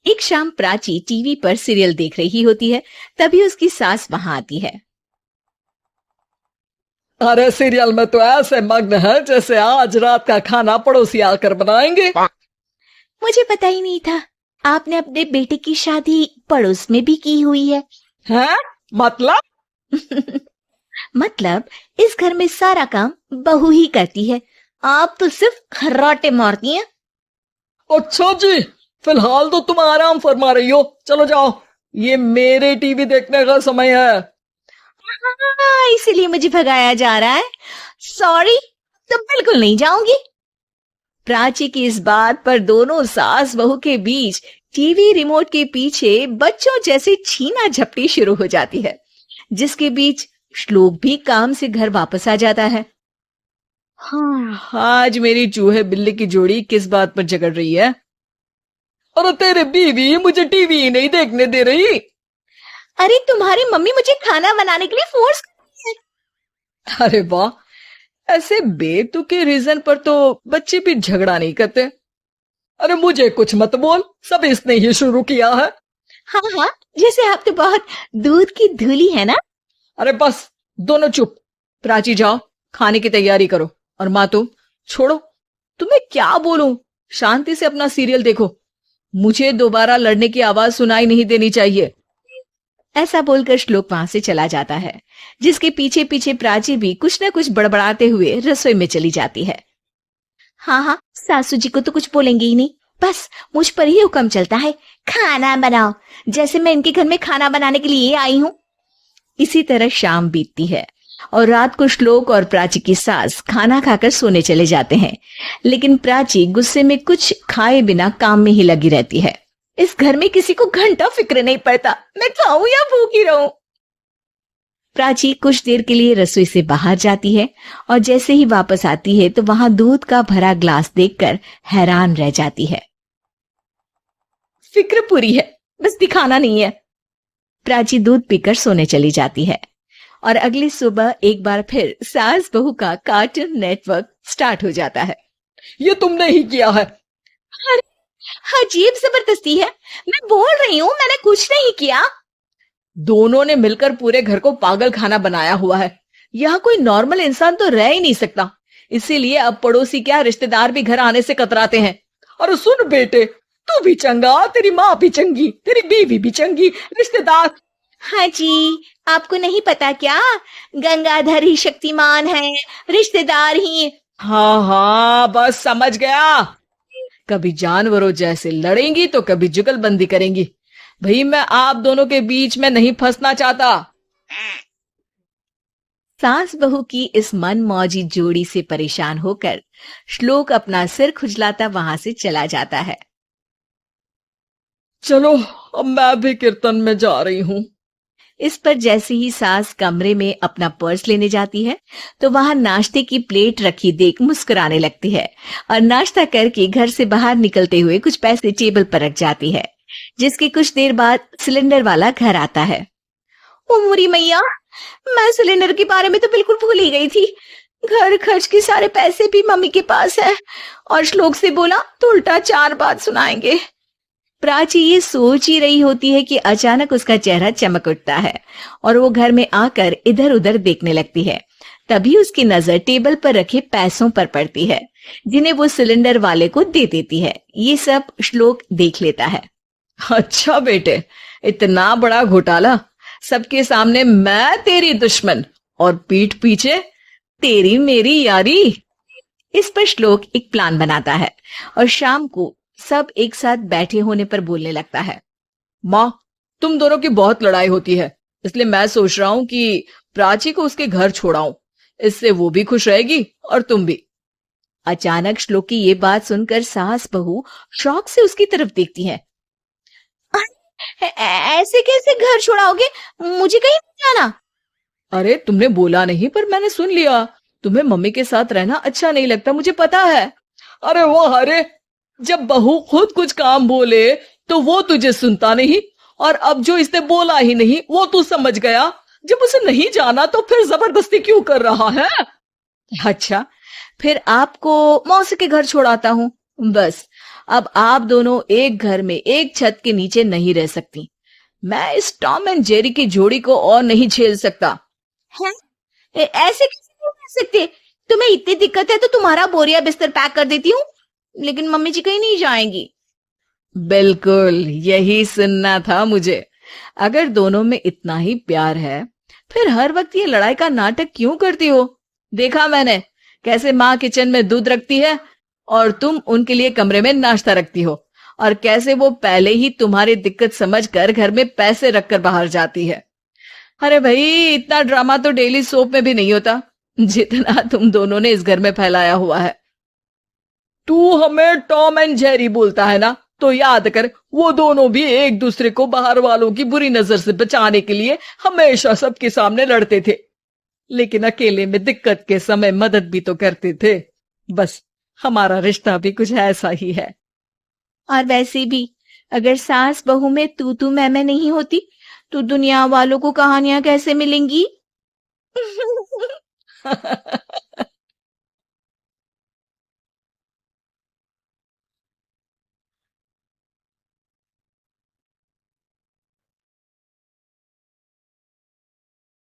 एक शाम प्राची टीवी पर सीरियल देख रही होती है। तभी उसकी सास वहां आती है। अरे सीरियल में तो ऐसे मग्न है जैसे आज रात का खाना पड़ोसी आकर बनाएंगे। मुझे पता ही नहीं था आपने अपने बेटे की शादी पड़ोस में भी की हुई है। हैं? मतलब? मतलब इस घर में सारा काम बहू ही करती है, आप तो सिर्फ खर्राटे मारती हैं। अच्छा जी, फिलहाल तो तुम आराम फरमा रही हो, चलो जाओ, ये मेरे टीवी देखने का समय है। हाँ, इसीलिए मुझे भगाया जा रहा है। सॉरी, तो बिल्कुल नहीं जाऊंगी। प्राची की इस बात पर दोनों सास बहू के बीच टीवी रिमोट के पीछे बच्चों जैसे छीना झपटी शुरू हो जाती है, जिसके बीच श्लोक भी काम से घर वापस आ जाता है। हाँ, आज मेरी चूहे बिल्ली की जोड़ी किस बात पर झगड़ रही है? अरे तेरे बीवी मुझे टीवी ही नहीं देखने दे रही। अरे तुम्हारी मम्मी मुझे खाना बनाने के लिए फोर्स कर रही है। अरे वाह, ऐसे बेतुके रीजन पर तो बच्चे भी झगड़ा नहीं करते। अरे मुझे कुछ मत बोल, सब इसने ही शुरू किया है। हाँ हाँ, जैसे आप तो बहुत दूध की धूली है ना। अरे बस, दोनों चुप। प्राची जाओ, खाने की तैयारी करो। और माँ तुम छोड़ो, तुम्हें क्या बोलूं, शांति से अपना सीरियल देखो। मुझे दोबारा लड़ने की आवाज सुनाई नहीं देनी चाहिए। ऐसा बोलकर श्लोक वहां से चला जाता है, जिसके पीछे पीछे प्राची भी कुछ न कुछ बड़बड़ाते हुए रसोई में चली जाती है। हाँ हाँ, सासू जी को तो कुछ बोलेंगे ही नहीं, बस मुझ पर ही हुक्म चलता है, खाना बनाओ, जैसे मैं इनके घर में खाना बनाने के लिए आई हूँ। इसी तरह शाम बीतती है और रात को श्लोक और प्राची की सास खाना खाकर सोने चले जाते हैं। लेकिन प्राची गुस्से में कुछ खाए बिना काम में ही लगी रहती है। इस घर में किसी को घंटा फिक्र नहीं पड़ता, मैं खाऊं या भूखी रहूं। प्राची कुछ देर के लिए रसोई से बाहर जाती है और जैसे ही वापस आती है तो वहां दूध का भरा ग्लास देखकर हैरान रह जाती है। फिक्र पूरी है, बस दिखाना नहीं है। प्राची दूध पीकर सोने चली जाती है और अगली सुबह एक बार फिर सास बहू का कार्टून नेटवर्क स्टार्ट हो जाता है। ये तुमने ही किया है। अरे अजीब जबरदस्ती है, मैं बोल रही हूँ मैंने कुछ नहीं किया। दोनों ने मिलकर पूरे घर को पागल खाना बनाया हुआ है। यहाँ कोई नॉर्मल इंसान तो रह ही नहीं सकता, इसीलिए अब पड़ोसी क्या रिश्तेदार भी घर आने से कतराते हैं। और सुन बेटे, तू भी चंगा, तेरी माँ भी चंगी, तेरी बीवी भी चंगी, रिश्तेदार। हाँ जी, आपको नहीं पता क्या, गंगाधर ही शक्तिमान है, रिश्तेदार ही। हाँ हाँ, बस समझ गया। कभी जानवरों जैसे लड़ेंगी तो कभी जुगलबंदी करेंगी। भाई मैं आप दोनों के बीच में नहीं फंसना चाहता। सास बहू की इस मनमौजी जोड़ी से परेशान होकर श्लोक अपना सिर खुजलाता वहां से चला जाता है। चलो अब मैं भी कीर्तन में जा रही हूँ। इस पर जैसे ही सास कमरे में अपना पर्स लेने जाती है तो वहां नाश्ते की प्लेट रखी देख मुस्कुराने लगती है और नाश्ता करके घर से बाहर निकलते हुए कुछ पैसे टेबल पर रख जाती है। जिसके कुछ देर बाद सिलेंडर वाला घर आता है। ओ मुरी मैया, मैं सिलेंडर के बारे में तो बिल्कुल भूल ही गई थी। घर खर्च के सारे पैसे भी मम्मी के पास है और श्लोक से बोला तो उल्टा 4 बात सुनाएंगे। प्राची ये सोच ही रही होती है कि अचानक उसका चेहरा चमक उठता है और वो घर में आकर इधर उधर देखने लगती है। तभी उसकी नजर टेबल पर रखे पैसों पर पड़ती है, जिन्हें वो सिलेंडर वाले को दे देती है। ये सब श्लोक देख लेता है। अच्छा बेटे, इतना बड़ा घोटाला, सबके सामने मैं तेरी दुश्मन और पीठ पीछे तेरी मेरी यारी। इस पर श्लोक एक प्लान बनाता है और शाम को सब एक साथ बैठे होने पर बोलने लगता है। माँ, तुम दोनों की बहुत लड़ाई होती है, इसलिए मैं सोच रहा हूँ कि प्राची को उसके घर छोड़ाऊं, इससे वो भी खुश रहेगी और तुम भी। अचानक श्लोक की ये बात सुनकर सास बहू शौक से उसकी तरफ देखती है। ऐसे कैसे घर छोड़ाओगे, मुझे कहीं नहीं जाना। अरे तुमने बोला नहीं पर मैंने सुन लिया, तुम्हें मम्मी के साथ रहना अच्छा नहीं लगता, मुझे पता है। अरे वो, अरे जब बहू खुद कुछ काम बोले तो वो तुझे सुनता नहीं, और अब जो इसने बोला ही नहीं वो तू समझ गया। जब उसे नहीं जाना तो फिर जबरदस्ती क्यों कर रहा है? अच्छा, फिर आपको मौसी के घर छोड़ाता हूँ, बस अब आप दोनों एक घर में एक छत के नीचे नहीं रह सकती। मैं इस टॉम एंड जेरी की जोड़ी को और नहीं झेल सकता। हैं? ऐसे कैसे नहीं रह सकते? तुम्हें इतनी दिक्कत है तो तुम्हारा बोरिया बिस्तर पैक कर देती हूँ, लेकिन मम्मी जी कहीं नहीं जाएंगी। बिल्कुल यही सुनना था मुझे। अगर दोनों में इतना ही प्यार है, फिर हर वक्त ये लड़ाई का नाटक क्यों करती हो? देखा मैंने कैसे माँ किचन में दूध रखती है और तुम उनके लिए कमरे में नाश्ता रखती हो, और कैसे वो पहले ही तुम्हारी दिक्कत समझकर घर में पैसे रखकर बाहर जाती है। अरे भाई, इतना ड्रामा तो डेली सोप में भी नहीं होता जितना तुम दोनों ने इस घर में फैलाया हुआ है। तू हमें टॉम एंड जेरी बोलता है ना, तो याद कर वो दोनों भी एक दूसरे को बाहर वालों की बुरी नजर से बचाने के लिए हमेशा सबके सामने लड़ते थे, लेकिन अकेले में दिक्कत के समय मदद भी तो करते थे। बस हमारा रिश्ता भी कुछ ऐसा ही है। और वैसे भी अगर सास बहू में तू मैं नहीं होती तो दुनिया वालों को कहानियां कैसे मिलेंगी?